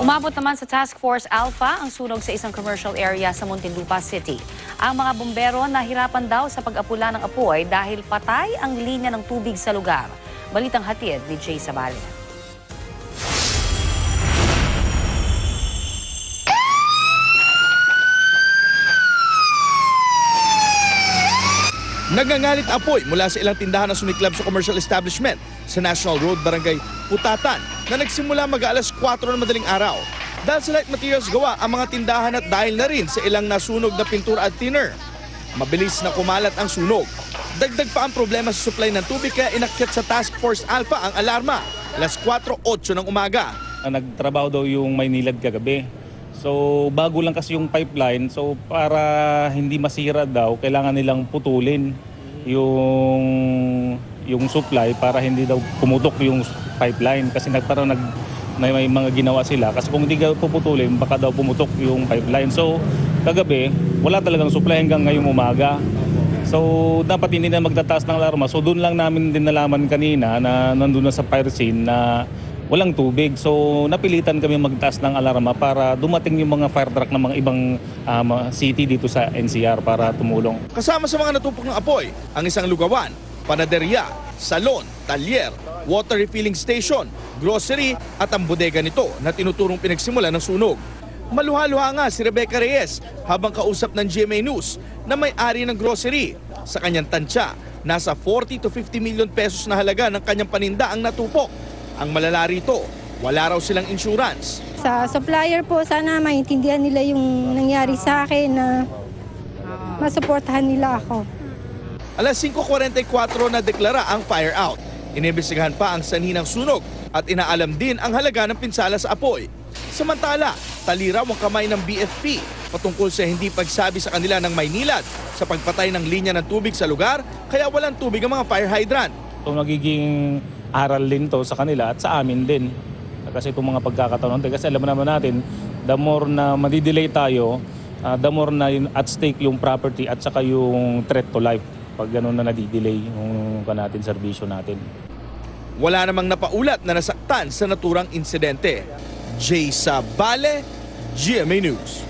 Umabot naman sa Task Force Alpha ang sunog sa isang commercial area sa Muntinlupa City. Ang mga bumbero nahirapan daw sa pag-apula ng apoy dahil patay ang linya ng tubig sa lugar. Balitang hatid ni Jay Sabale. Nagngangalit apoy mula sa ilang tindahan na sumiklab sa commercial establishment sa National Road, Barangay Putatan na nagsimula mag-alas 4 ng madaling araw. Dahil sa light materials gawa ang mga tindahan at dahil na rin sa ilang nasunog na pintura at thinner. Mabilis na kumalat ang sunog. Dagdag pa ang problema sa supply ng tubig kaya inakyat sa Task Force Alpha ang alarma alas 4:08 ng umaga. Nagtrabaho daw yung Maynilad kagabi. So bago lang kasi yung pipeline, so para hindi masira daw, kailangan nilang putulin yung supply para hindi daw pumutok yung pipeline kasi may mga ginawa sila kasi kung hindi puputulin baka daw pumutok yung pipeline. So kagabi wala talagang supply hanggang ngayong umaga. So dapat hindi na magtataas ng alarma. So doon lang namin din nalaman kanina na nandun na sa fire scene na walang tubig. So napilitan kami magtaas ng alarma para dumating yung mga fire truck ng mga ibang city dito sa NCR para tumulong. Kasama sa mga natupok ng apoy, ang isang lugawan, panaderya, salon, talyer, water refilling station, grocery at ang bodega nito na tinuturong pinagsimula ng sunog. Maluha-luha nga si Rebecca Reyes habang kausap ng GMA News na may-ari ng grocery. Sa kanyang tansya, nasa 40 to 50 million pesos na halaga ng kanyang paninda ang natupok. Ang malala rito, wala raw silang insurance. Sa supplier po, sana maintindihan nila yung nangyari sa akin na masuportahan nila ako. Alas 5:44 na deklara ang fire out. Inimbestigahan pa ang sanhi ng sunog at inaalam din ang halaga ng pinsala sa apoy. Samantala, taliraw ang kamay ng BFP patungkol sa hindi pagsabi sa kanila ng Maynilad sa pagpatay ng linya ng tubig sa lugar kaya walang tubig ang mga fire hydrant. So magiging aral din to sa kanila at sa amin din. Kasi itong mga pagkakataon, kasi alam naman natin, the more na madidelay tayo, the more na at stake yung property at saka yung threat to life pag gano'n na nadidelay yung serbisyo natin. Wala namang napaulat na nasaktan sa naturang insidente. Jay Sabale, GMA News.